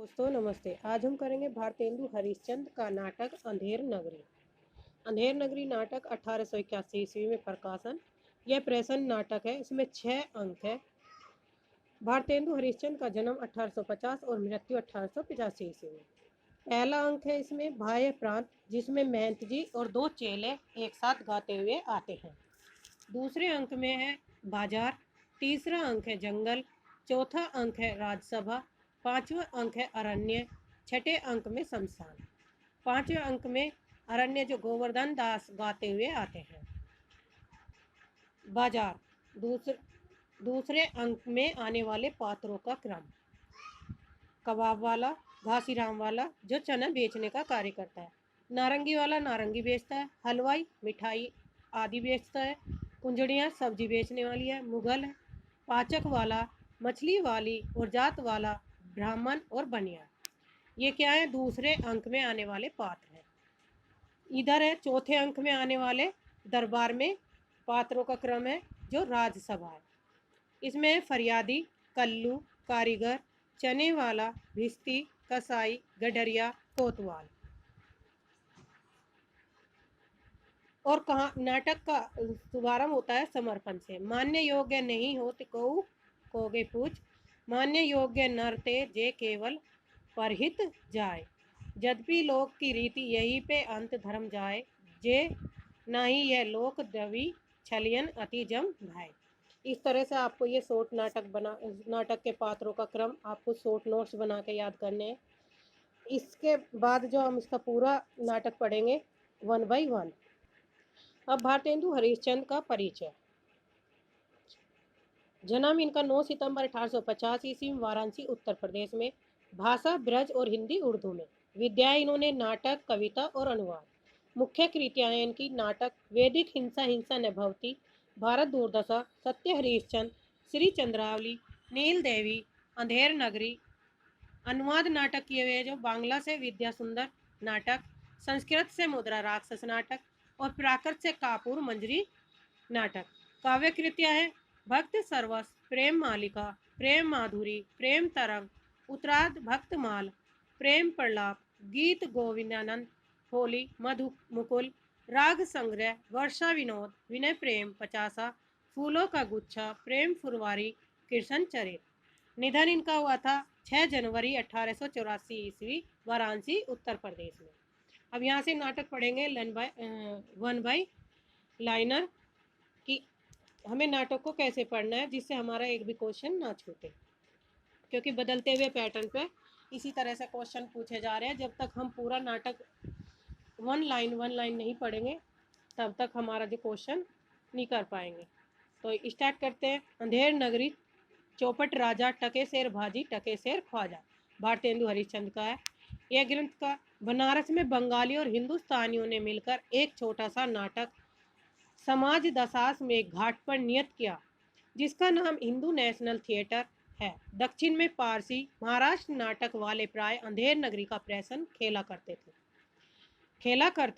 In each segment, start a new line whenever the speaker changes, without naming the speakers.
दोस्तों नमस्ते। आज हम करेंगे भारतेंदु हरिश्चंद्र का नाटक अंधेर नगरी। अंधेर नगरी नाटक 1881 ईस्वी में प्रकाशन। यह प्रेषण नाटक है। इसमें 6 अंक है। भारतेंदु हरिश्चंद्र का जन्म 1850 और मृत्यु 1885 ईस्वी में। पहला अंक है इसमें बाह्य प्रांत, जिसमें महंत जी और 2 चेले एक साथ गाते हुए आते हैं। दूसरे अंक में है बाजार। तीसरा अंक है जंगल। चौथा अंक है राजसभा। पांचवा अंक है अरण्य। छठे अंक में शमशान। पांचवें अंक में अरण्य जो गोवर्धन दास गाते हुए आते हैं। बाजार। दूसरे अंक में आने वाले पात्रों का क्रम। कबाब वाला, घासीराम वाला जो चना बेचने का कार्य करता है। नारंगी वाला नारंगी बेचता है। हलवाई मिठाई आदि बेचता है। कुंजड़ियाँ सब्जी बेचने वाली है। मुगल है। पाचक वाला, मछली वाली और जात वाला ब्राह्मण और बनिया। ये क्या है? दूसरे अंक में आने वाले पात्र हैं। इधर है चौथे अंक में आने वाले दरबार में पात्रों का क्रम है जो राजसभा है। इसमें फरियादी, कल्लू, कारीगर, चने वाला, भिस्ती, कसाई, गडरिया, कोतवाल। और कहा नाटक का शुभारंभ होता है समर्पण से। मान्य योग्य नहीं हो तो कऊ कोगे पूछ, मान्य योग्य नर ते जे केवल परहित जाए। यद्यपि लोक की रीति यही पे अंत धर्म जाए, जे नहीं यह लोक दवी छलियन अति जम भाई। इस तरह से आपको ये शॉर्ट नाटक के पात्रों का क्रम आपको शॉर्ट नोट्स बना के याद करने हैं। इसके बाद जो हम इसका पूरा नाटक पढ़ेंगे 1 बाय 1। अब भारतेंदु हरिश्चंद्र का परिचय। जन्म इनका 9 सितंबर 1850 ईस्वी में वाराणसी उत्तर प्रदेश में। भाषा ब्रज और हिंदी उर्दू में। विद्याएं इन्होंने नाटक, कविता और अनुवाद। मुख्य कृतियां हैं इनकी नाटक वैदिक हिंसा हिंसा न भवती, भारत दुर्दशा, सत्य हरिश्चंद्र, श्री चंद्रावली, नील देवी, अंधेर नगरी। अनुवाद नाटक किए हुए जो बांग्ला से विद्या सुंदर नाटक, संस्कृत से मुद्रा राक्षस नाटक और प्राकृत से कापूर मंजरी नाटक। काव्य कृतियां हैं भक्त सर्वस, प्रेम मालिका, प्रेम माधुरी, प्रेम तरंग, उत्तरार्ध भक्तमाल, प्रेम प्रलाप, गीत गोविंदानंद, होली, मधु मुकुल, राग संग्रह, वर्षा विनोद, विनय प्रेम पचासा, फूलों का गुच्छा, प्रेम फुलवारी, कृष्ण चरित। निधन इनका हुआ था 6 जनवरी 1884 ईस्वी, वाराणसी उत्तर प्रदेश में। अब यहाँ से नाटक पढ़ेंगे 1 बाय लाइनर कि हमें नाटक को कैसे पढ़ना है जिससे हमारा एक भी क्वेश्चन ना छूटे, क्योंकि बदलते हुए पैटर्न पे इसी तरह से क्वेश्चन पूछे जा रहे हैं। जब तक हम पूरा नाटक 1 लाइन नहीं पढ़ेंगे तब तक हमारा जो क्वेश्चन नहीं कर पाएंगे। तो स्टार्ट करते हैं। अंधेर नगरी, चौपट राजा, टके शेर भाजी, टके शेर ख्वाजा। भारतेंदु हरिश्चंद्र का है यह ग्रंथ। का बनारस में बंगाली और हिंदुस्तानियों ने मिलकर एक छोटा सा नाटक समाज दशास में घाट पर नियत किया, जिसका नाम हिंदू नेशनल थिएटर है। दक्षिण में पारसी महाराष्ट्र नाटक वाले प्राय अंधेर नगरी का प्रेषण खेला करते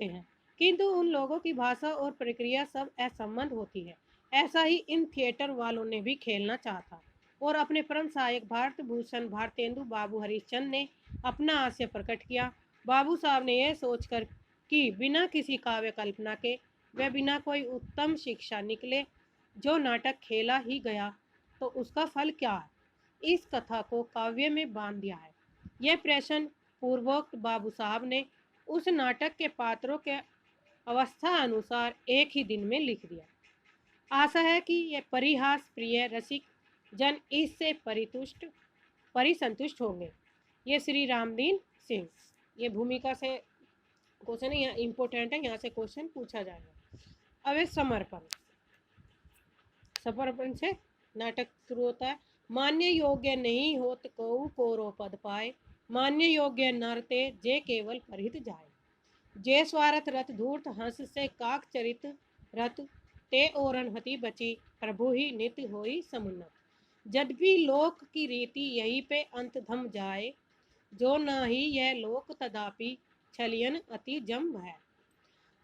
हैं, किंतु उन लोगों की भाषा और प्रक्रिया सब असंबद्ध होती है। ऐसा ही इन थिएटर वालों ने भी खेलना चाहा और अपने परम सहायक भारत भूषण भारतेंदु बाबू हरिश्चंद्र ने अपना आशय प्रकट किया। बाबू साहब ने यह सोचकर कि बिना किसी काव्य कल्पना के व बिना कोई उत्तम शिक्षा निकले जो नाटक खेला ही गया तो उसका फल क्या है, इस कथा को काव्य में बांध दिया है। यह प्रश्न पूर्वोक्त बाबू साहब ने उस नाटक के पात्रों के अवस्था अनुसार एक ही दिन में लिख दिया। आशा है कि यह परिहास प्रिय रसिक जन इससे परिसंतुष्ट होंगे। ये श्री रामदीन सिंह। ये भूमिका से क्वेश्चन है, यहाँ इम्पोर्टेंट है, यहाँ से क्वेश्चन पूछा जाएगा। अब समर्पण से नाटक शुरू होता है। मान्य योग्य नहीं होत कऊ कोरो पद पाए, मान्य योग्य नरते जे केवल परिहित जाए। जे स्वार्थ रथ धूर्त हंस से काक चरित रथ, ते ओरन हति बची प्रभु ही नित्य होई समुन्नत। यद्यपि लोक की रीति यही पे अंत धम जाए, जो न ही यह लोक तदापि छलियन अति जम भय।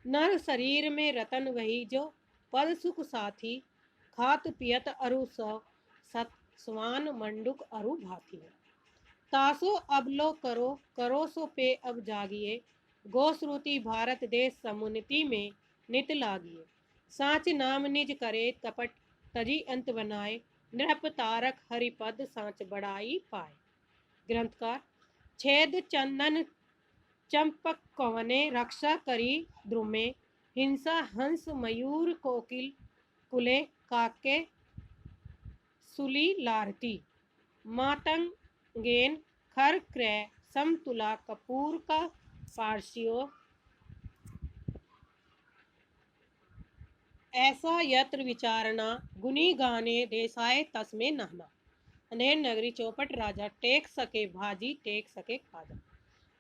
नर शरीर में रतन वही जो पद सुख साथी, खात पियत अरु सौ सत स्वान मंडुक अरु भाती। तासो अब लो करो, करो सो पे अब जागिए, गोश्रुति भारत देश समुन्नति में नित लागिए। साच नाम निज करे कपट तजी अंत बनाए, नृप तारक हरिपद साच बढ़ाई पाए। ग्रंथकार छेद चंदन चंपक कवने रक्षा करी द्रुमे, हिंसा हंस मयूर कोकिल कुले काके सुली लारती, मातंगेन खर क्रय समतुला कपूर का पार्शियो, ऐसा यत्र विचारणा गुनी गाने देसाए तस्मे नहना। अनेर नगरी चौपट राजा टेक सके भाजी टेक सके खाजा।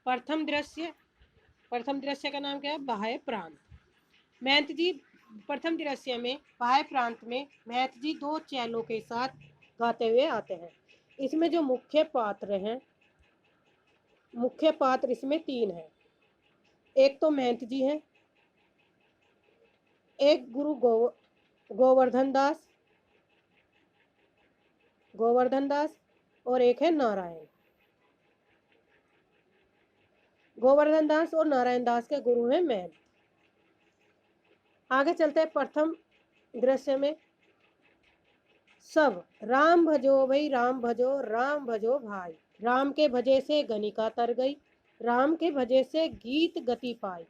प्रथम दृश्य का नाम क्या है? बाह्य प्रांत। महंत जी प्रथम दृश्य में बाह्य प्रांत में महंत जी दो चैलों के साथ गाते हुए आते हैं। इसमें जो मुख्य पात्र इसमें तीन हैं। एक तो महंत जी हैं, एक गुरु गोवर्धन दास और एक है नारायण। गोवर्धन दास और नारायण दास के गुरु हैं महंत। आगे चलते हैं प्रथम दृश्य में। सब राम भजो भाई राम भजो भाई, राम के भजे से गणिका तर गई, राम के भजे से गीत गति पाई,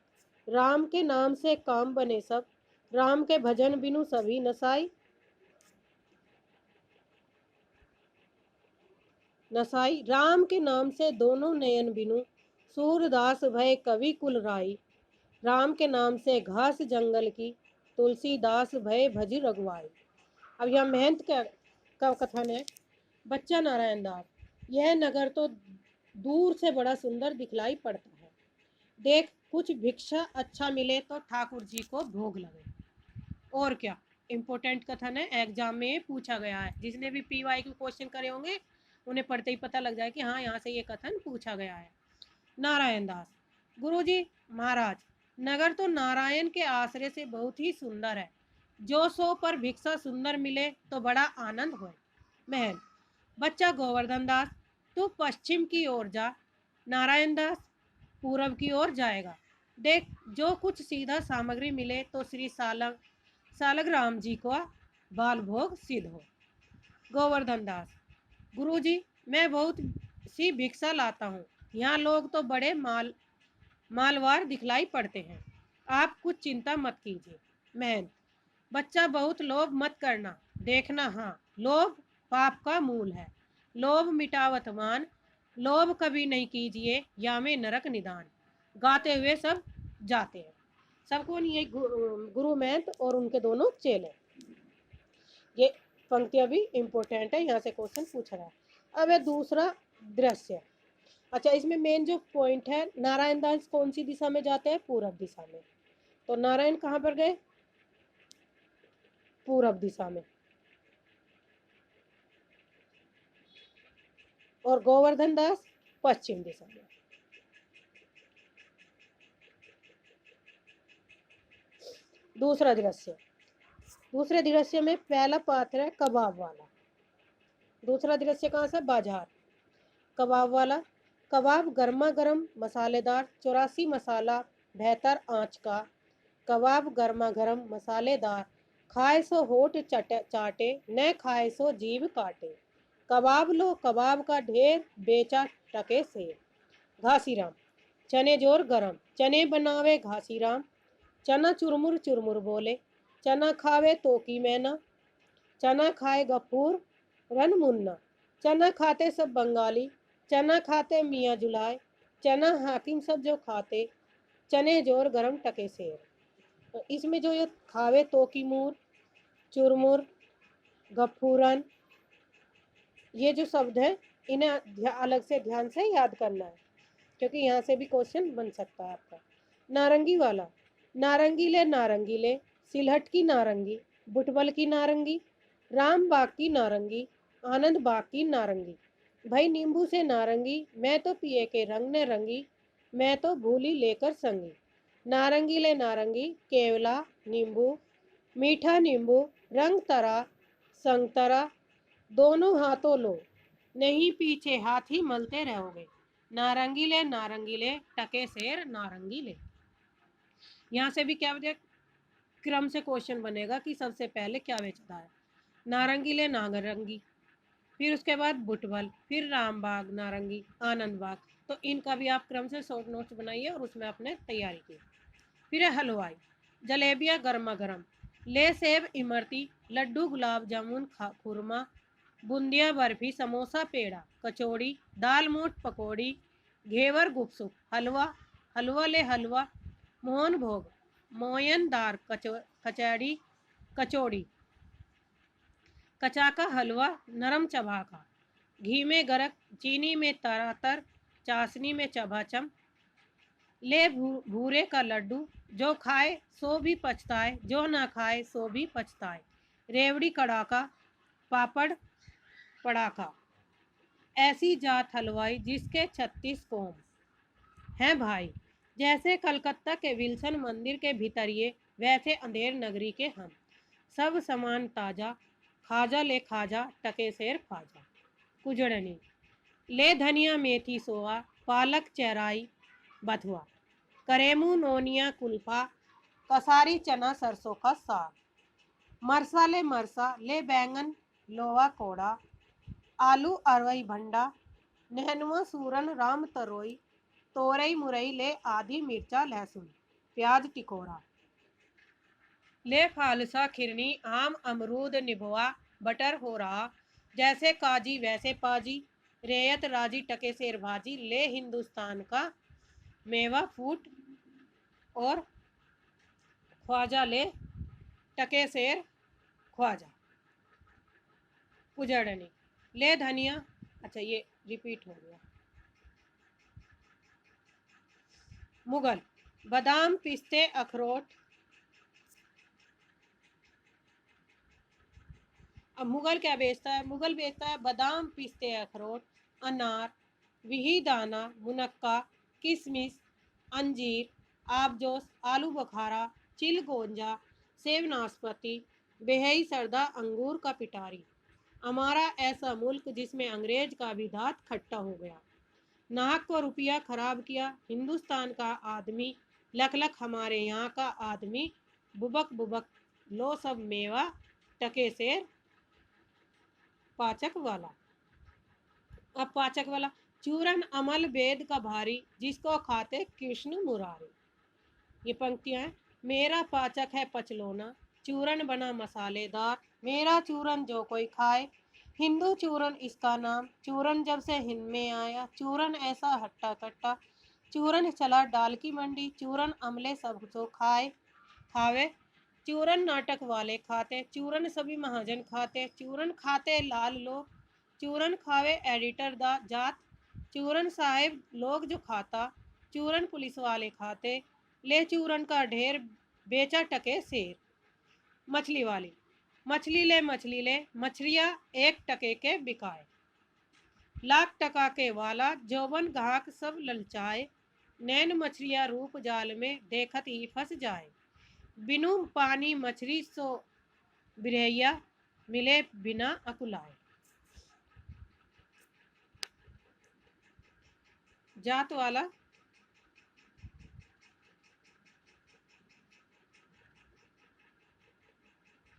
राम के नाम से काम बने सब, राम के भजन बिनु सभी नसाई, राम के नाम से दोनों नयन बिनु, सूरदास भय कवि कुल राई, राम के नाम से घास जंगल की, तुलसीदास भय भज रघुआई। अब यह महंत का कथन है। बच्चा नारायण दास, यह नगर तो दूर से बड़ा सुंदर दिखलाई पड़ता है, देख कुछ भिक्षा अच्छा मिले तो ठाकुर जी को भोग लगे। और क्या इंपॉर्टेंट कथन है, एग्जाम में पूछा गया है। जिसने भी PY के क्वेश्चन करे होंगे उन्हें पढ़ते ही पता लग जाए कि हाँ यहाँ से ये कथन पूछा गया है। नारायण दास, गुरुजी महाराज, नगर तो नारायण के आश्रय से बहुत ही सुंदर है, जो सो पर भिक्षा सुंदर मिले तो बड़ा आनंद हो। महल, बच्चा गोवर्धन दास, तू पश्चिम की ओर जा, नारायण दास पूरब की ओर जाएगा, देख जो कुछ सीधा सामग्री मिले तो श्री सालग राम जी को बाल भोग सिद्ध हो। गोवर्धन दास, गुरुजी मैं बहुत सी भिक्षा लाता हूँ, यहाँ लोग तो बड़े मालवार दिखलाई पड़ते हैं, आप कुछ चिंता मत कीजिए। महंत, बच्चा बहुत लोभ मत करना, देखना हाँ लोभ पाप का मूल है, लोभ मिटावत मान, लोभ कभी नहीं कीजिए या में नरक निदान। गाते हुए सब जाते हैं। सबको ये गुरु महंत और उनके दोनों चेले। ये पंक्तियां भी इंपॉर्टेंट है, यहाँ से क्वेश्चन पूछ रहा है। अब है दूसरा दृश्य। अच्छा, इसमें मेन जो पॉइंट है, नारायण दास कौन सी दिशा में जाते हैं? पूरब दिशा में। तो नारायण कहाँ पर गए? पूरब दिशा में। और गोवर्धन दास पश्चिम दिशा में। दूसरे दृश्य में पहला पात्र है कबाब वाला। दूसरा दृश्य कहाँ से? बाजार। कबाब वाला, कबाब गर्मा गर्म मसालेदार, 84 मसाला बेहतर आंच का, कबाब गर्मा गर्म मसालेदार, खाए सो होठ चाटे, न खाए सो जीभ काटे, कबाब लो कबाब का ढेर, बेचा टके से। घासीराम, चने जोर गरम, चने बनावे घासीराम, चना चुरमुर चुरमुर बोले, चना खावे तो की मैना, चना खाए गफूर रन मुन्ना, चना खाते सब बंगाली, चना खाते मियाँ जुलाए, चना हाकिम सब जो खाते, चने जोर गरम टके शेर। तो इसमें जो ये खावे तो की मूर, चुरमुर, गफूरन, ये जो शब्द है इन्हें अलग से ध्यान से याद करना है, क्योंकि यहाँ से भी क्वेश्चन बन सकता है आपका। नारंगी वाला, नारंगी ले, सिलहट की नारंगी, बुटबल की नारंगी, राम बाग की नारंगी, आनंद बाग की नारंगी, भाई नींबू से नारंगी, मैं तो पिए के रंग ने रंगी, मैं तो भूली लेकर संगी, नारंगी ले नारंगी, केवला नींबू, मीठा नींबू, रंग तरा संग तरा, दोनों हाथों लो, नहीं पीछे हाथी मलते रहोगे। नारंगीले नारंगीले टके शेर नारंगीले। यहाँ से भी क्या बनेगा, क्रम से क्वेश्चन बनेगा कि सबसे पहले क्या बेचता है। नारंगीले नारंगी, फिर उसके बाद बुटवल, फिर रामबाग नारंगी, आनंद बाग। तो इनका भी आप क्रम से शॉर्ट नोट्स बनाइए और उसमें आपने तैयारी की। फिर है हलवाई, जलेबियाँ गर्मा गर्म, ले सेब इमरती, लड्डू गुलाब जामुन खुरमा, बूंदिया बर्फी समोसा पेड़ा कचौड़ी, दाल मोठ पकौड़ी, घेवर गुपसुप, हलवा, हलवा ले हलवा, मोहन भोग, मोयनदार कचौड़ी कचौड़ी, कचाका हलवा नरम चबाका, घी में गरक, चीनी में तरातर, चाशनी में चबाचम, ले भूरे का लड्डू, जो खाए सो भी पछताए, जो ना खाए सो भी पछताए, रेवड़ी कड़ाका, पापड़ पड़ाका, ऐसी जात हलवाई जिसके 36 कोम हैं भाई, जैसे कलकत्ता के विल्सन मंदिर के भीतरिए वैसे अंधेर नगरी के हम, सब सामान ताजा, खाजा ले खाजा टके शेर खाजा। कुजड़नी, ले धनिया मेथी सोआ, पालक चेराई बथुआ, करेमू नोनिया कुल्फा, कसारी चना सरसों का साग, मरसा ले मरसा, ले बैंगन लोवा कोड़ा, आलू अरवई भंडा, नेहनुआ सूरन राम तरोई, तोरई मुरई ले आधी मिर्चा लहसुन, प्याज टिकोरा, ले फालसा खिरनी, आम अमरूद निबुआ, बटर हो रहा, जैसे काजी वैसे पाजी, रेयत राजी टके शेर भाजी, ले हिंदुस्तान का मेवा फूट और ख्वाजा ले टके शेर ख्वाजा। उजड़नी, ले धनिया, अच्छा ये रिपीट हो गया। मुगल, बादाम पिस्ते अखरोट, अब मुगल क्या बेचता है, मुगल बेचता है बादाम पिस्ते अखरोट, अनार, विही दाना, मुनक्का, किशमिश, अंजीर, आबजोस, आलू बुखारा, चिलगोंजा, सेब नाशपाती, बेहई सरदा अंगूर का पिटारी। हमारा ऐसा मुल्क जिसमें अंग्रेज का भी दांत खट्टा हो गया, नाहक को रुपया खराब किया हिंदुस्तान का आदमी, लख लख हमारे यहाँ का आदमी, बुबक बुबक लो सब मेवा टके शेर पाचक वाला। अब पाचक वाला, चूरन अमल वेद का भारी, जिसको खाते कृष्ण मुरारी। ये पंक्तियां हैं। मेरा पाचक है पचलोना, चूरन बना मसालेदार, मेरा चूरन जो कोई खाए, हिंदू चूरन इसका नाम, चूरन जब से हिंद में आया, चूरन ऐसा हट्टा कट्टा, चूरन चला डाल की मंडी, चूरन अमले सब जो खाए खावे, चूरन नाटक वाले खाते, चूरन सभी महाजन खाते, चूरन खाते लाल लोग, चूरन खावे एडिटर दा जात, चूरन साहेब लोग जो खाता, चूरन पुलिस वाले खाते, ले चूरन का ढेर बेचा टके शेर। मछली वाली, मछली ले मछलियाँ 1 टके के बिकाए, लाख टका के वाला जौवन गाहक सब ललचाए, नैन मछलियाँ रूप जाल में देखत ही फंस जाए, बिनु पानी मछली सो बिरैया मिले बिना अकुलाए। जात वाला,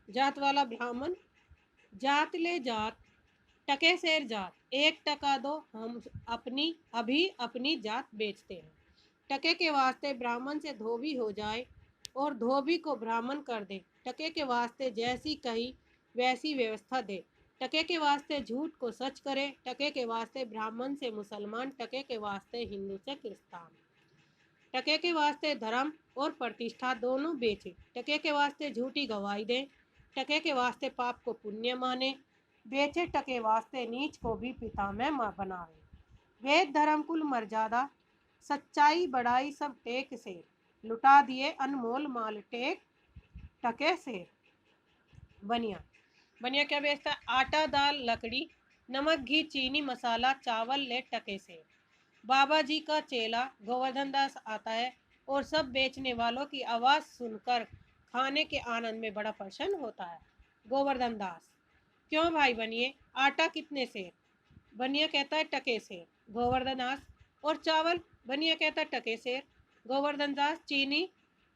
जात वाला ब्राह्मण, जात ले जात टके शेर जात, 1 टका दो हम अपनी अभी अपनी जात बेचते हैं, टके के वास्ते ब्राह्मण से धोबी हो जाए और धोबी को ब्राह्मण कर दे, टके के वास्ते जैसी कही वैसी व्यवस्था दे, टके के वास्ते झूठ को सच करे, टके के वास्ते ब्राह्मण से मुसलमान, टके के वास्ते हिंदू से क्रिस्तान, टके के वास्ते धर्म और प्रतिष्ठा दोनों बेचे, टके के वास्ते झूठी गवाही दे, टके के वास्ते पाप को पुण्य माने, बेचे टके वास्ते नीच को भी पिता में बनावे, वेद धर्म कुल मर्यादा सच्चाई बड़ाई सब टेक से, लुटा दिए अनमोल माल टेक टके से। बनिया, बनिया क्या बेचता है, आटा दाल लकड़ी, नमक घी चीनी मसाला चावल ले टके से। बाबा जी का चेला गोवर्धन दास आता है और सब बेचने वालों की आवाज़ सुनकर खाने के आनंद में बड़ा प्रसन्न होता है। गोवर्धन दास, क्यों भाई बनिए, आटा कितने से, बनिया कहता है टके से, गोवर्धन दास। और चावल, बनिया कहता है टके से, गोवर्धन दास। चीनी,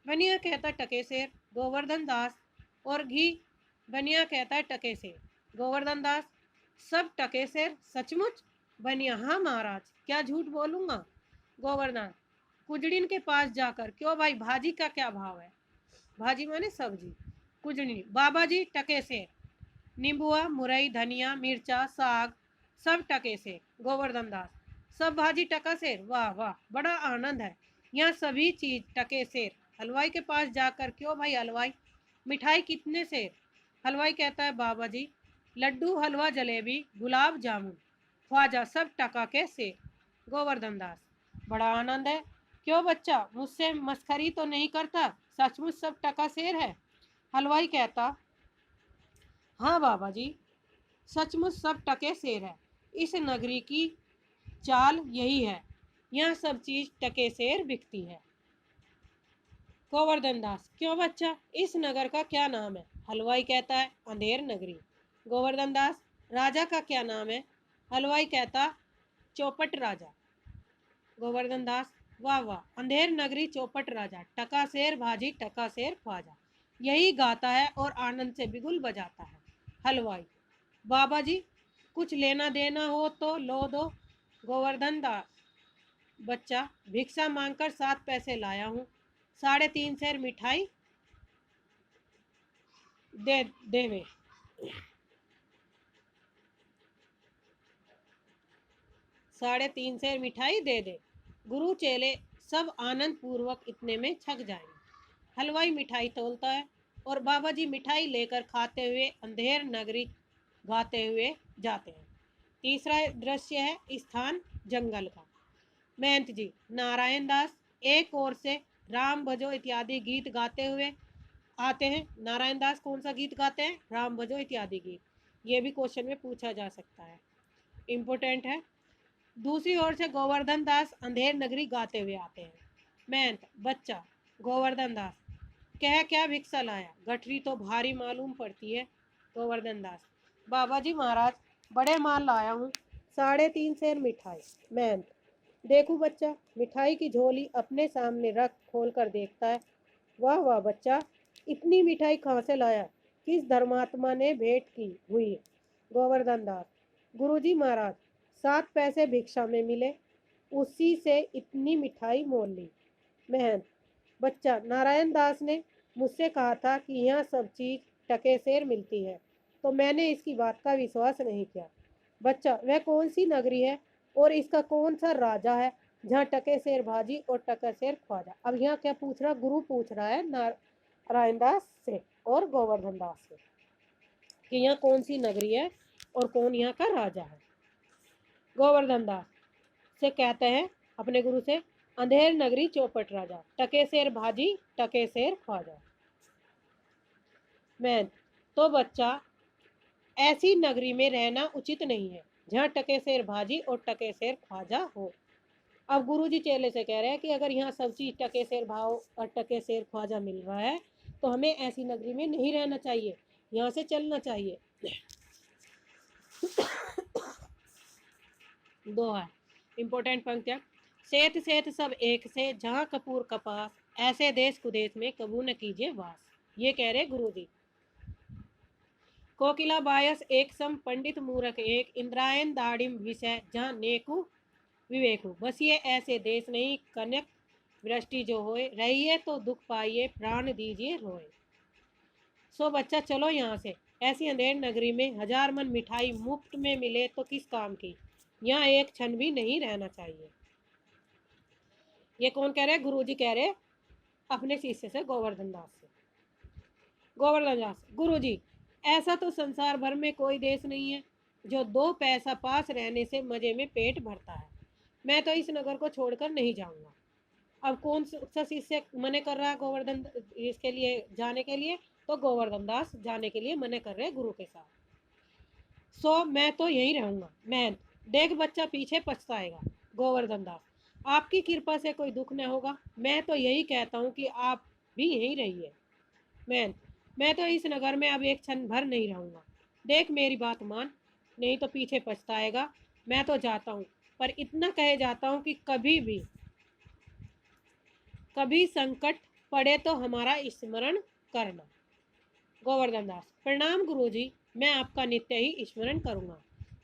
बनिया कहता है टके से, गोवर्धन दास। और घी, बनिया कहता है टके से, गोवर्धन दास। सब टके से सचमुच? बनिया, हाँ महाराज, क्या झूठ बोलूंगा। गोवर्धन, कुजड़िन के पास जाकर, क्यों भाई, भाजी का क्या भाव है? भाजी माने सब्जी। कुजड़ी, बाबा जी टके से, नींबुआ, मुरई, धनिया, मिर्चा, साग, सब टके से। गोवर्धन दास, सब भाजी टका सेर? वाह वाह, बड़ा आनंद है, यहाँ सभी चीज टके सेर। हलवाई के पास जाकर, क्यों भाई हलवाई, मिठाई कितने सेर? हलवाई कहता है, बाबा जी लड्डू, हलवा, जलेबी, गुलाब जामुन, ख्वाजा, सब टका के सेर। गोवर्धन दास, बड़ा आनंद है। क्यों बच्चा, मुझसे मस्खरी तो नहीं करता, सचमुच सब टका सेर है? हलवाई कहता, हाँ बाबा जी, सचमुच सब टके सेर है। इस नगरी की चाल यही है, यहाँ सब चीज टके सेर बिकती है। गोवर्धन दास, क्यों बच्चा, इस नगर का क्या नाम है? हलवाई कहता है, अंधेर नगरी। गोवर्धन दास, राजा का क्या नाम है? हलवाई कहता, चौपट राजा। गोवर्धन दास, वाह वाह, अंधेर नगरी, चौपट राजा, टका शेर भाजी, टका शेर ख्वाजा, यही गाता है और आनंद से बिगुल बजाता है। हलवाई, बाबा जी कुछ लेना देना हो तो लो दो। गोवर्धन दास, बच्चा भिक्षा मांगकर 7 पैसे लाया हूँ, 3.5 सेर मिठाई दे देवे। 3.5 सेर मिठाई दे दे। गुरु चेले सब आनंद पूर्वक इतने में छक जाएंगे। हलवाई मिठाई तोलता है और बाबा जी मिठाई लेकर खाते हुए अंधेर नगरी गाते हुए जाते हैं। तीसरा दृश्य है स्थान जंगल का। महंत जी, नारायण दास एक ओर से राम भजो इत्यादि गीत गाते हुए आते हैं। नारायण दास कौन सा गीत गाते हैं? राम भजो इत्यादि गीत। ये भी क्वेश्चन में पूछा जा सकता है, इम्पोर्टेंट है। दूसरी ओर से गोवर्धन दास अंधेर नगरी गाते हुए आते हैं। महंत, बच्चा गोवर्धन दास, कह क्या भिक्षा लाया, गठरी तो भारी मालूम पड़ती है। गोवर्धन दास, बाबा जी महाराज बड़े माल लाया हूँ, 3.5 सेर मिठाई। महंत, देखो बच्चा, मिठाई की झोली अपने सामने रख खोल कर देखता है। वाह वाह बच्चा, इतनी मिठाई कहाँ से लाया, किस धर्मात्मा ने भेंट की हुई है? गोवर्धन दास, गुरुजी महाराज 7 पैसे भिक्षा में मिले, उसी से इतनी मिठाई मोल ली। महंत, बच्चा नारायण दास ने मुझसे कहा था कि यहाँ सब चीज टके सेर मिलती है, तो मैंने इसकी बात का विश्वास नहीं किया। बच्चा, वह कौन सी नगरी है और इसका कौन सा राजा है जहाँ टके सेर भाजी और टके सेर ख्वाजा? अब यहाँ क्या पूछ रहा, गुरु पूछ रहा है नारायण दास से और गोवर्धन दास से कि यहाँ कौन सी नगरी है और कौन यहाँ का राजा है। गोवर्धन दास से कहते हैं अपने गुरु से, अंधेर नगरी, चौपट राजा, टके सेर भाजी, टके सेर ख्वाजा। मैं, तो बच्चा ऐसी नगरी में रहना उचित नहीं है जहाँ टके सेर भाजी और टके सेर ख्वाजा हो। अब गुरुजी चेले से कह रहे हैं कि अगर यहाँ सब चीज टके सेर भाव और टके सेर ख्वाजा मिल रहा है तो हमें ऐसी नगरी में नहीं रहना चाहिए, यहाँ से चलना चाहिए। दो है इंपॉर्टेंट पंक्तियां। सेत सेत सब एक से, जहाँ कपूर कपास, ऐसे देश कुदेश में कबू न कीजिए वास। ये कह रहे गुरु जी। कोकिला बायस एक सम, पंडित मूरख एक, इंद्रायण दाड़िम विषय, जहाँ नेकु विवेकु, बस ये ऐसे देश नहीं, कनक वृष्टि जो होए, रहिए तो दुख पाइए, प्राण दीजिए रोए। सो बच्चा चलो यहाँ से, ऐसी अंधेर नगरी में 1000 मन मिठाई मुफ्त में मिले तो किस काम की, यहाँ एक क्षण भी नहीं रहना चाहिए। ये कौन कह रहे? गुरुजी कह रहे अपने शिष्य से, गोवर्धन दास से। गोवर्धन दास, गुरुजी ऐसा तो संसार भर में कोई देश नहीं है जो 2 पैसा पास रहने से मजे में पेट भरता है। मैं तो इस नगर को छोड़कर नहीं जाऊंगा। अब कौन सा शिष्य मने कर रहा है गोवर्धन इसके लिए जाने के लिए? तो गोवर्धन दास जाने के लिए मने कर रहे गुरु के साथ। सो मैं तो यहीं रहूंगा। मैं, देख बच्चा पीछे पछताएगा। गोवर्धन दास, आपकी कृपा से कोई दुख न होगा, मैं तो यही कहता हूँ कि आप भी यहीं रहिए। मैं तो इस नगर में अब एक क्षण भर नहीं रहूंगा। देख मेरी बात मान, नहीं तो पीछे पछताएगा। मैं तो जाता हूँ, पर इतना कहे जाता हूँ कि कभी संकट पड़े तो हमारा स्मरण करना। गोवर्धन दास, प्रणाम गुरुजी, मैं आपका नित्य ही स्मरण करूँगा।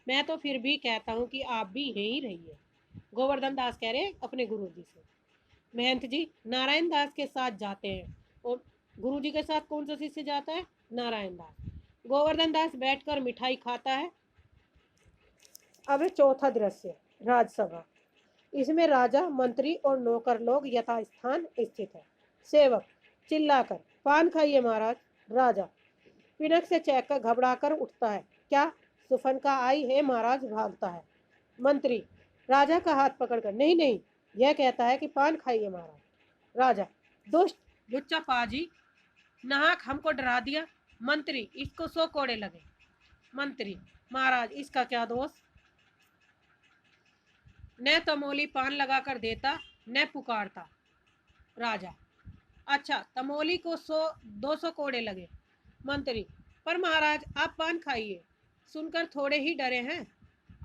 मैं तो फिर भी कहता हूँ कि आप भी यहीं रहिए। गोवर्धन दास कह रहे अपने गुरुजी से। महंत जी नारायण दास के साथ जाते हैं। और गुरुजी के साथ कौन सा शिष्य जाता है? नारायण दास। गोवर्धन दास बैठकर मिठाई खाता है। अब चौथा दृश्य, राजसभा। इसमें राजा, मंत्री और नौकर लोग यथास्थान स्थित है। सेवक चिल्लाकर, पान खाइए महाराज। राजा पिनक से चहक घबराकर उठता है। क्या सुफनका आई है महाराज? भागता है। मंत्री राजा का हाथ पकड़कर, नहीं नहीं, यह कहता है कि पान खाइए महाराज। राजा दुष्ट लुच्चा पाजी, नाहक हमको डरा दिया। मंत्री इसको 100 कोड़े लगे। मंत्री महाराज इसका क्या दोष? न तमोली पान लगाकर देता न पुकारता। राजा अच्छा, तमोली को 100-200 कोड़े लगे। मंत्री पर महाराज आप पान खाइए। सुनकर थोड़े ही डरे हैं।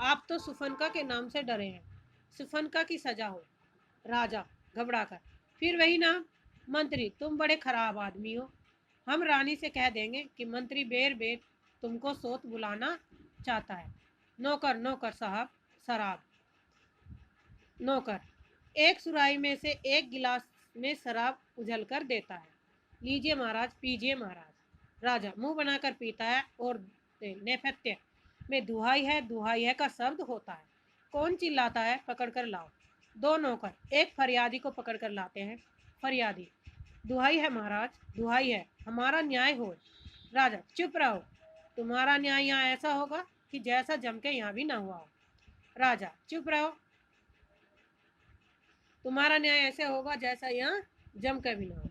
आप तो सुफनका के नाम से डरे हैं, सुफनका की सजा हो। राजा घबराकर, फिर वही नाम। मंत्री तुम बड़े खराब आदमी हो। हम रानी से कह देंगे कि मंत्री बेर बेर तुमको सोत बुलाना चाहता है। नौकर नौकर साहब शराब। नौकर एक सुराही में से एक गिलास में शराब उझल कर देता है। लीजिए महाराज, पीजिए महाराज। राजा मुंह बनाकर पीता है और नैपथ्य में दुहाई है का शब्द होता है। कौन चिल्लाता है? पकड़ कर लाओ। 2 नौकर एक फरियादी को पकड़ कर लाते हैं। फरियादी दुहाई है महाराज, दुहाई है, हमारा न्याय हो। राजा चुप रहो, तुम्हारा न्याय यहाँ ऐसा होगा कि जैसा जम के यहाँ भी ना हुआ हो। राजा चुप रहो, तुम्हारा न्याय ऐसे होगा जैसा यहाँ जम कर भी ना हो।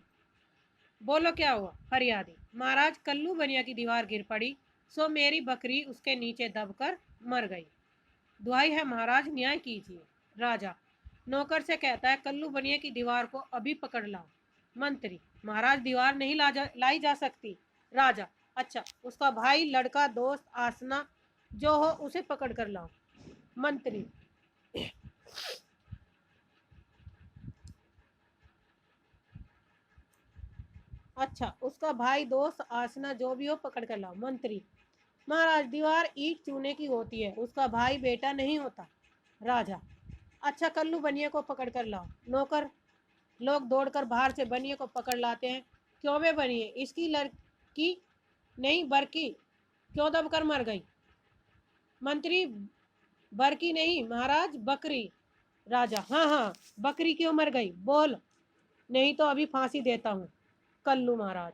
बोलो क्या हुआ? फरियादी महाराज कल्लू बनिया की दीवार गिर पड़ी, सो मेरी बकरी उसके नीचे दबकर मर गई। दुहाई है महाराज, न्याय कीजिए। राजा नौकर से कहता है कल्लू बनिया की दीवार को अभी पकड़ लाओ। मंत्री महाराज दीवार नहीं लाई जा सकती। राजा अच्छा, उसका भाई, लड़का, दोस्त, आसना जो हो उसे पकड़ कर लाओ। मंत्री अच्छा, उसका भाई, दोस्त, आसना जो भी हो पकड़ कर लाओ। मंत्री महाराज दीवार ईट चूने की होती है, उसका भाई बेटा नहीं होता। राजा अच्छा, कल्लू बनिए को पकड़ कर लाओ। नौकर लोग दौड़कर बाहर से बनिए को पकड़ लाते हैं। क्यों बे बनिए? इसकी लड़की नहीं बरकी क्यों दबकर मर गई? मंत्री बरकी नहीं महाराज, बकरी। राजा हाँ हाँ, बकरी क्यों मर गई? बोल, नहीं तो अभी फांसी देता हूँ। कल्लू महाराज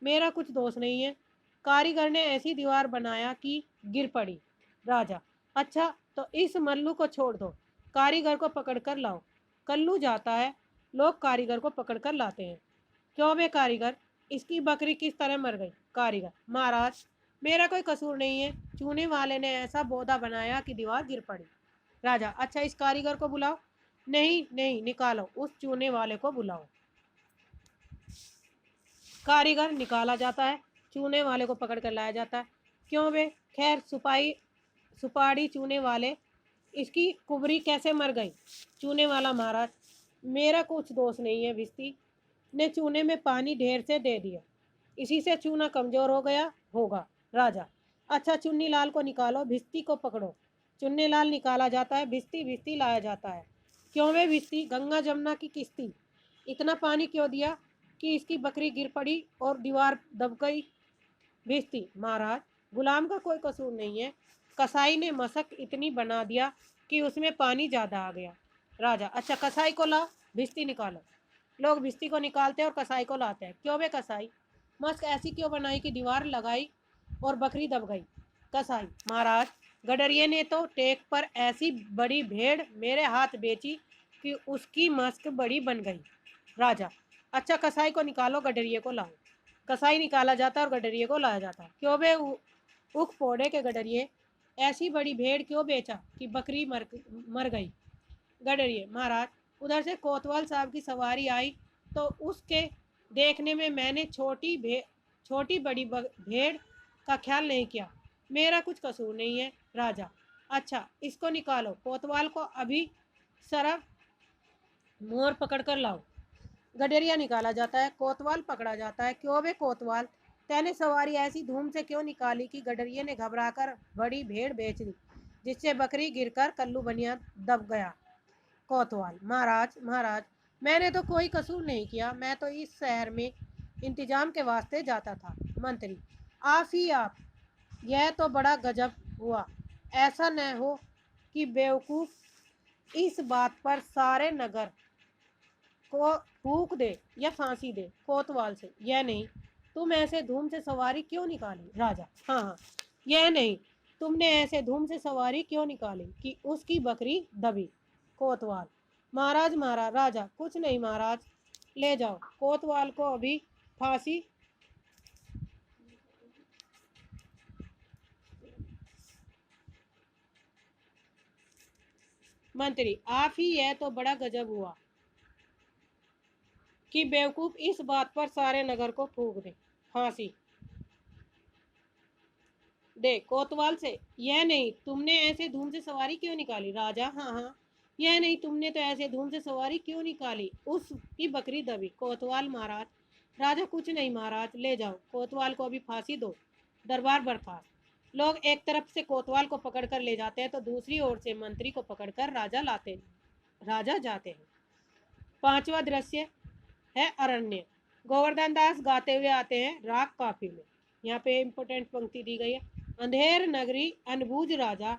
मेरा कुछ दोष नहीं है, कारीगर ने ऐसी दीवार बनाया कि गिर पड़ी। राजा अच्छा, तो इस मल्लू को छोड़ दो, कारीगर को पकड़ कर लाओ। कल्लू जाता है, लोग कारीगर को पकड़ कर लाते हैं। क्यों बे कारीगर, इसकी बकरी किस तरह मर गई? कारीगर महाराज मेरा कोई कसूर नहीं है, चूने वाले ने ऐसा बोदा बनाया कि दीवार गिर पड़ी। राजा अच्छा, इस कारीगर को बुलाओ। नहीं नहीं, निकालो, उस चूने वाले को बुलाओ। कारीगर निकाला जाता है, चूने वाले को पकड़ कर लाया जाता है। क्यों बे? खैर सुपाड़ी चूने वाले, इसकी कुबरी कैसे मर गई? चूने वाला महाराज मेरा कुछ दोष नहीं है, भिस्ती ने चूने में पानी ढेर से दे दिया, इसी से चूना कमजोर हो गया होगा। राजा अच्छा, चुन्नी लाल को निकालो, भिस्ती को पकड़ो। चुन्नी लाल निकाला जाता है, भिस्ती भिस्ती लाया जाता है। क्यों बे भिस्ती, गंगा जमुना की किश्ती, इतना पानी क्यों दिया कि इसकी बकरी गिर पड़ी और दीवार दब गई? भिस्ती महाराज गुलाम का कोई कसूर नहीं है, कसाई ने मशक इतनी बना दिया कि उसमें पानी ज़्यादा आ गया। राजा अच्छा, कसाई को ला, भिस्ती निकालो। लोग भिस्ती को निकालते हैं और कसाई को लाते हैं। क्यों बे कसाई, मस्क ऐसी क्यों बनाई कि दीवार लगाई और बकरी दब गई? कसाई महाराज गडरिये ने तो टेक पर ऐसी बड़ी भेड़ मेरे हाथ बेची कि उसकी मस्क बड़ी बन गई। राजा अच्छा, कसाई को निकालो, गडरिये को लाओ। कसाई निकाला जाता है और गडरिये को लाया जाता है। क्यों बे उख पोड़े के गडरिये, ऐसी बड़ी भेड़ क्यों बेचा कि बकरी मर गई? गडरिये महाराज उधर से कोतवाल साहब की सवारी आई तो उसके देखने में मैंने छोटी बड़ी भेड़ का ख्याल नहीं किया, मेरा कुछ कसूर नहीं है। राजा अच्छा, इसको निकालो, कोतवाल को अभी सरा मोर पकड़ कर लाओ। गडेरिया निकाला जाता है, कोतवाल पकड़ा जाता है। क्यों बे कोतवाल, तैने सवारी ऐसी धूम से क्यों निकाली कि गडरिये ने घबराकर बड़ी भेड़ बेच दी, जिससे बकरी गिरकर कल्लू बनिया दब गया। कोतवाल, महाराज महाराज, मैंने तो कोई कसूर नहीं किया, मैं तो इस शहर में इंतजाम के वास्ते जाता था। मंत्री, आप ही आप, यह तो बड़ा गजब हुआ। ऐसा न हो कि बेवकूफ इस बात पर सारे नगर को फूक दे या फांसी दे। कोतवाल से, यह नहीं, तुम ऐसे धूम से सवारी क्यों निकाली? राजा, हाँ हाँ, यह नहीं, तुमने ऐसे धूम से सवारी क्यों निकाली कि उसकी बकरी दबी। कोतवाल, महाराज महाराज, राजा, कुछ नहीं महाराज, ले जाओ कोतवाल को अभी फांसी। मंत्री, आप ही, यह तो बड़ा गजब हुआ कि बेवकूफ इस बात पर सारे नगर को फूक दे, फांसी दे। कोतवाल से, यह नहीं, तुमने ऐसे धूम से सवारी क्यों निकाली? राजा, हाँ हाँ, यह नहीं, तुमने तो ऐसे धूम से सवारी क्यों निकाली, उसकी बकरी दबी। कोतवाल, महाराज, राजा, कुछ नहीं महाराज, ले जाओ कोतवाल को अभी फांसी दो। दरबार बर्खास्त। लोग एक तरफ से कोतवाल को पकड़कर ले जाते हैं तो दूसरी ओर से मंत्री को पकड़कर राजा जाते हैं। पांचवा दृश्य है अरण्य। गोवर्धन दास गाते हुए आते हैं राग काफी में। यहाँ पे इम्पोर्टेंट पंक्ति दी गई है। अंधेर नगरी अनबूझ राजा,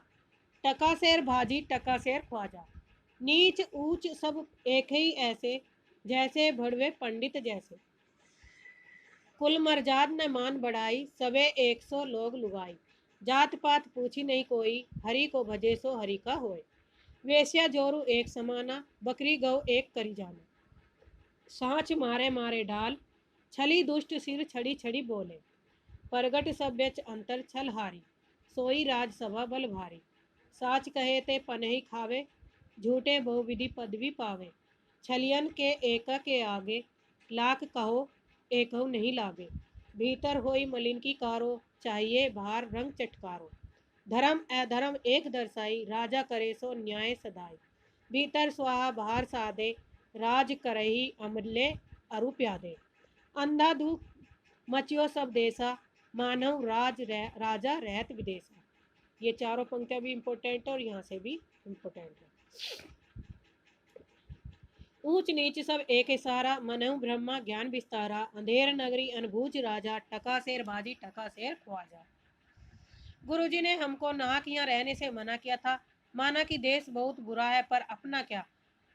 टकासेर भाजी टकासेर ख्वाजा, नीच ऊंच सब एक ही ऐसे, जैसे भड़वे पंडित जैसे, कुल मरजाद न मान बढ़ाई, सबे 100 लोग लुगाई, जात पात पूछी नहीं कोई, हरि को भजे सो हरि का होए, वेश्या जोरू एक समाना, बकरी गौ एक करी जाना, सांच मारे मारे ढाल, छली दुष्ट सिर छड़ी छड़ी बोले, परगट सब बेच अंतर छल हारी, सोई राजसभा बल भारी, साच कहे ते पनही खावे, झूठे बहुविधि पदवी पावे, छलियन के एक के आगे, लाख कहो एक नहीं लागे, भीतर होई मलिन की कारो, चाहिए बाहर रंग चटकारो, धर्म अधर्म एक दर्शाई, राजा करे सो न्याय सदाई, भीतर स्वाहा बाहर साधे, राज करही अमले अरु प्यादे, अंधाधुक मचियो सब देसा, मानव राजा रहत विदेशा। ये चारों पंक्तियां भी इम्पोर्टेंट है और यहाँ से भी इम्पोर्टेंट है। ऊंच नीच सब एक सारा, मनहु ब्रह्मा ज्ञान विस्तारा, अंधेर नगरी अनबूझ राजा, टकासेर बाजी टकासेर ख्वाजा। गुरुजी ने हमको नाहक यहाँ रहने से मना किया था। माना कि देश बहुत बुरा है, पर अपना क्या,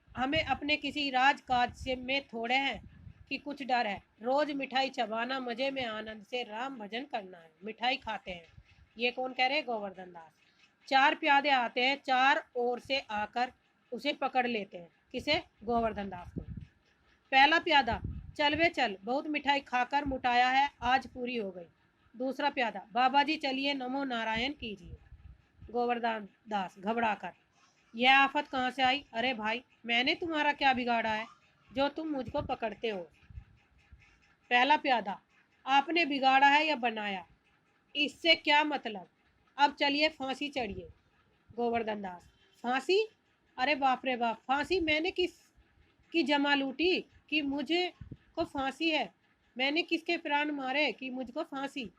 हमें अपने किसी राज काज से में थोड़े हैं कि कुछ डर है। रोज मिठाई चबाना, मजे में आनंद से राम भजन करना है। मिठाई खाते हैं। ये कौन कह रहे? गोवर्धन दास। चार प्यादे आते हैं, चार ओर से आकर उसे पकड़ लेते हैं। किसे? गोवर्धन दास को। पहला प्यादा, चल वे चल, बहुत मिठाई खाकर मुटाया है, आज पूरी हो गई। दूसरा प्यादा, बाबा जी चलिए, नमो नारायण कीजिए। गोवर्धन दास घबरा कर, यह आफत कहाँ से आई? अरे भाई, मैंने तुम्हारा क्या बिगाड़ा है जो तुम मुझको पकड़ते हो? पहला प्यादा, आपने बिगाड़ा है या बनाया, इससे क्या मतलब? अब चलिए फांसी चढ़िए। गोवर्धन दास, फांसी? अरे बाप रे बाप, फांसी मैंने किस की जमा लूटी कि मुझे को फांसी है? मैंने किसके प्राण मारे कि मुझको फांसी?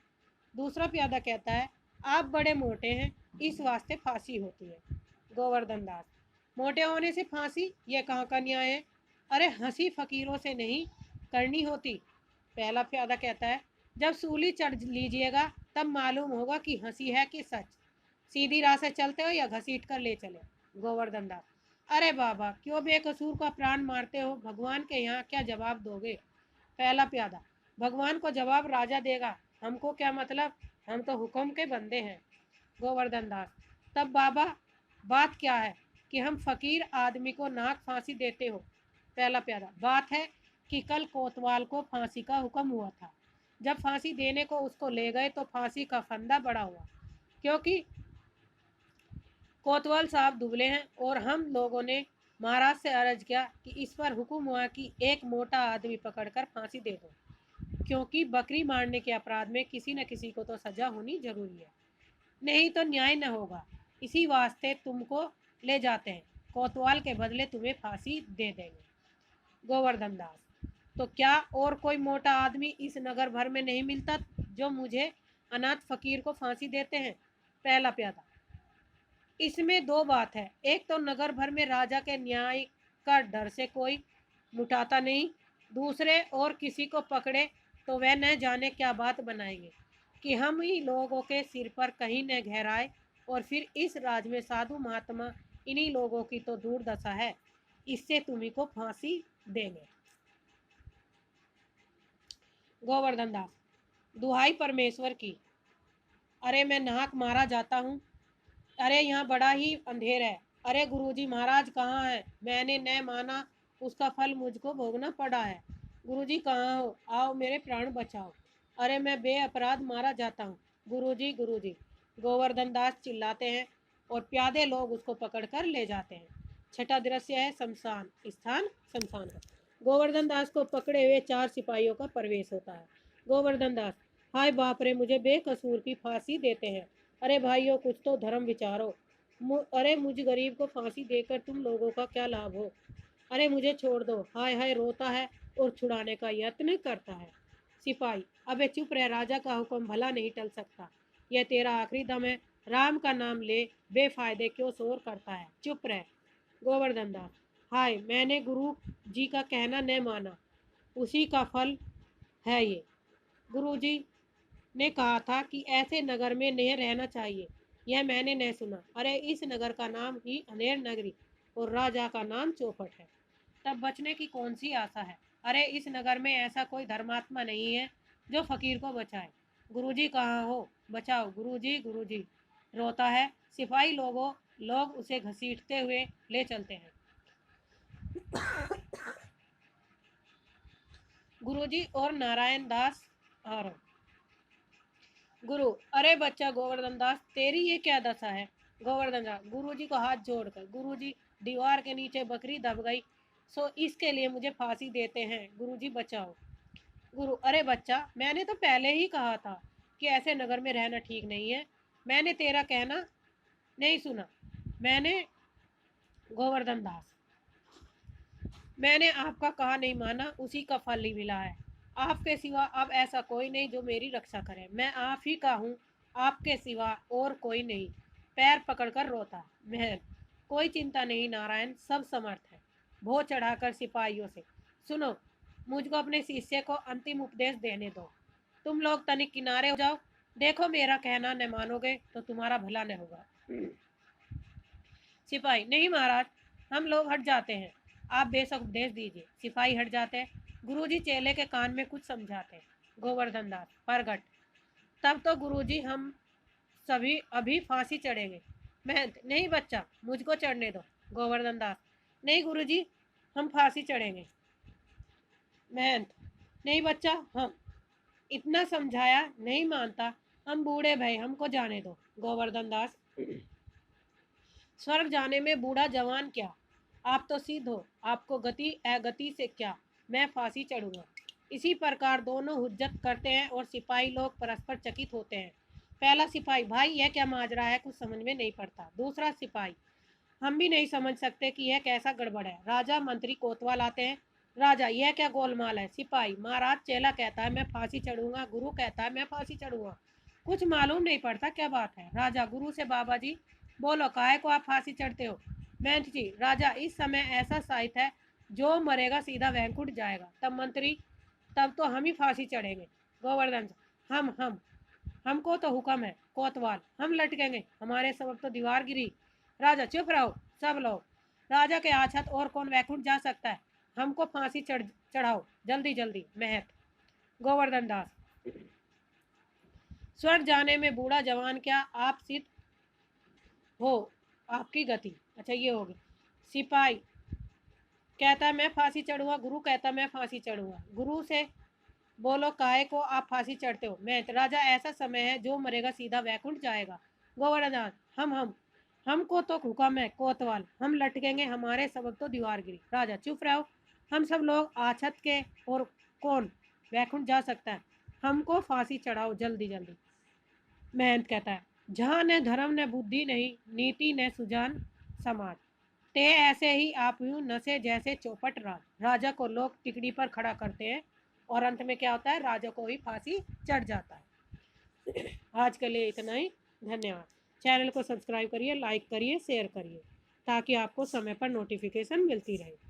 दूसरा प्यादा कहता है, आप बड़े मोटे हैं, इस वास्ते फांसी होती है। गोवर्धन दास, मोटे होने से फांसी? यह कहाँ का न्याय है? अरे हंसी फकीरों से नहीं करनी होती। पहला प्यादा कहता है, जब सूली चढ़ लीजिएगा तब मालूम होगा कि हंसी है कि सच। सीधी राह से चलते हो या घसीट कर ले चले? गोवर्धन दास, अरे बाबा, क्यों बेकसूर का प्राण मारते हो? भगवान के यहाँ क्या जवाब दोगे? पहला प्यादा, भगवान को जवाब राजा देगा, हमको क्या मतलब, हम तो हुक्म के बंदे हैं। गोवर्धन दास, तब बाबा बात क्या है कि हम फकीर आदमी को नाक फांसी देते हो? पहला प्यादा, बात है कि कल कोतवाल को फांसी का हुक्म हुआ था। जब फांसी देने को उसको ले गए तो फांसी का फंदा बड़ा हुआ, क्योंकि कोतवाल साहब दुबले हैं, और हम लोगों ने महाराज से अर्ज किया कि इस पर हुक्म हुआ कि एक मोटा आदमी पकड़कर फांसी दे दो, क्योंकि बकरी मारने के अपराध में किसी न किसी को तो सजा होनी जरूरी है, नहीं तो न्याय न होगा। इसी वास्ते तुमको ले जाते हैं, कोतवाल के बदले तुम्हें फांसी दे देंगे। गोवर्धन दास, तो क्या और कोई मोटा आदमी इस नगर भर में नहीं मिलता जो मुझे अनाथ फकीर को फांसी देते हैं? पहला प्यादा, इसमें दो बात है, एक तो नगर भर में राजा के न्याय का डर से कोई मुटाता नहीं, दूसरे और किसी को पकड़े तो वह न जाने क्या बात बनाएंगे कि हम ही लोगों के सिर पर कहीं न गहराए, और फिर इस राज में साधु महात्मा इन्हीं लोगों की तो दुर्दशा है, इससे तुम्ही को फांसी देंगे। गोवर्धन दास, दुहाई परमेश्वर की, अरे मैं नाहक मारा जाता हूँ, अरे यहाँ बड़ा ही अंधेर है, अरे गुरुजी महाराज कहाँ है, मैंने न माना, उसका फल मुझको भोगना पड़ा है, गुरुजी कहाँ हो, आओ मेरे प्राण बचाओ, अरे मैं बेअपराध मारा जाता हूँ, गुरुजी गुरुजी। गोवर्धन दास चिल्लाते हैं और प्यादे लोग उसको पकड़कर ले जाते हैं। छठा दृश्य है शमशान स्थान, शमशान का। गोवर्धन दास को पकड़े हुए 4 सिपाहियों का प्रवेश होता है। गोवर्धन दास, हाय बाप रे, मुझे बेकसूर की फांसी देते हैं, अरे भाइयों कुछ तो धर्म विचारो, अरे मुझ गरीब को फांसी देकर तुम लोगों का क्या लाभ हो, अरे मुझे छोड़ दो, हाय हाय रोता है और छुड़ाने का यत्न करता है। सिपाही, अबे चुप रह, राजा का हुक्म भला नहीं टल सकता, यह तेरा आखिरी दम है, राम का नाम ले, बेफायदे क्यों शोर करता है, चुप रह। गोवर्धन दास, हाय मैंने गुरु जी का कहना न माना, उसी का फल है ये, गुरु जी ने कहा था कि ऐसे नगर में नहीं रहना चाहिए, यह मैंने नहीं सुना, अरे इस नगर का नाम ही अनेर नगरी और राजा का नाम चौपट है, तब बचने की कौन सी आशा है, अरे इस नगर में ऐसा कोई धर्मात्मा नहीं है जो फकीर को बचाए, गुरुजी कहाँ हो, बचाओ गुरुजी गुरुजी। रोता है, सिपाही लोग उसे घसीटते हुए ले चलते हैं। गुरुजी और नारायण दास आ रहे। गुरु, अरे बच्चा गोवर्धन दास, तेरी ये क्या दशा है? गोवर्धन दास गुरुजी को हाथ जोड़कर, गुरुजी दीवार के नीचे बकरी दब गई, सो इसके लिए मुझे फांसी देते हैं, गुरुजी बचाओ। गुरु, अरे बच्चा मैंने तो पहले ही कहा था कि ऐसे नगर में रहना ठीक नहीं है, मैंने तेरा कहना नहीं सुना। मैंने गोवर्धन दास, मैंने आपका कहा नहीं माना, उसी का फल ही मिला है, आपके सिवा अब ऐसा कोई नहीं जो मेरी रक्षा करे, मैं आप ही का हूँ, आपके सिवा और कोई नहीं। पैर पकड़कर रोता, महल, कोई चिंता नहीं नारायण, सब समर्थ है। भो चढ़ाकर सिपाहियों से, सुनो, मुझको अपने शिष्य को अंतिम उपदेश देने दो, तुम लोग तनिक किनारे हो जाओ, देखो मेरा कहना न मानोगे तो तुम्हारा भला न होगा। सिपाही, नहीं महाराज, हम लोग हट जाते हैं, आप बेशक उपदेश दीजिए। सिपाही हट जाते हैं। गुरुजी चेले के कान में कुछ समझाते हैं। गोवर्धन दास, प्रगट, तब तो गुरुजी हम सभी अभी फांसी चढ़ेंगे। महंत, नहीं बच्चा, मुझको चढ़ने दो। गोवर्धन दास, नहीं गुरुजी, हम फांसी चढ़ेंगे। महंत, नहीं बच्चा, हम इतना समझाया नहीं मानता, हम बूढ़े भाई, हमको जाने दो। गोवर्धन दास, स्वर्ग जाने में बूढ़ा जवान क्या, आप तो सिद्ध हो, आपको गति अगति से क्या, मैं फांसी चढ़ूंगा। इसी प्रकार दोनों हुज्जत करते हैं और सिपाही लोग परस्पर चकित होते हैं। पहला सिपाही, भाई यह क्या माजरा है, कुछ समझ में नहीं पड़ता। दूसरा सिपाही, हम भी नहीं समझ सकते कि यह कैसा गड़बड़ है। राजा मंत्री कोतवाल आते हैं। राजा, यह क्या गोलमाल है। सिपाही, महाराज चेला कहता है मैं फांसी चढ़ूंगा, गुरु कहता है मैं फांसी चढ़ूंगा, कुछ मालूम नहीं पड़ता क्या बात है। राजा, गुरु से बाबा जी बोलो, काहे को आप फांसी चढ़ते हो। महंत जी, राजा इस समय ऐसा साहित्य है, जो मरेगा सीधा वैकुंठ जाएगा। तब मंत्री, तब तो हम ही फांसी चढ़ेंगे। गोवर्धन, हम हमको तो हुक्म है। कोतवाल, हम लटकेंगे, हमारे सबब तो दीवार गिरी। राजा, चुप रहो सब लोग, राजा के आछत और कौन वैकुंठ जा सकता है, हमको फांसी चढ़ाओ जल्दी जल्दी। महत, गोवर्धन दास, स्वर्ग जाने में बूढ़ा जवान क्या, आप सिद्ध हो, आपकी गति। अच्छा ये हो गया। सिपाही कहता है मैं फांसी चढ़ूंगा, गुरु कहता है मैं फांसी चढ़ूंगा। गुरु से बोलो, काहे को आप फांसी चढ़ते हो। मैं, राजा ऐसा समय है, जो मरेगा सीधा वैकुंठ जाएगा। गोवर्धन, हम हमको तो हुक्म है। कोतवाल, हम लटकेंगे, हमारे सबक तो दीवार गिरी। राजा, चुप रहो, हम सब लोग आछत के, और कौन वैकुंठ जा सकता है, हमको फांसी चढ़ाओ जल्दी जल्दी। महंत कहता है, जहाँ न धर्म न बुद्धि नहीं, नीति न सुजान समाज। ते ऐसे ही आप यूं नशे जैसे चौपट राजा को लोग टिकड़ी पर खड़ा करते हैं और अंत में क्या होता है, राजा को ही फांसी चढ़ जाता है। आज के लिए इतना ही। धन्यवाद। चैनल को सब्सक्राइब करिए, लाइक करिए, शेयर करिए ताकि आपको समय पर नोटिफिकेशन मिलती रहे।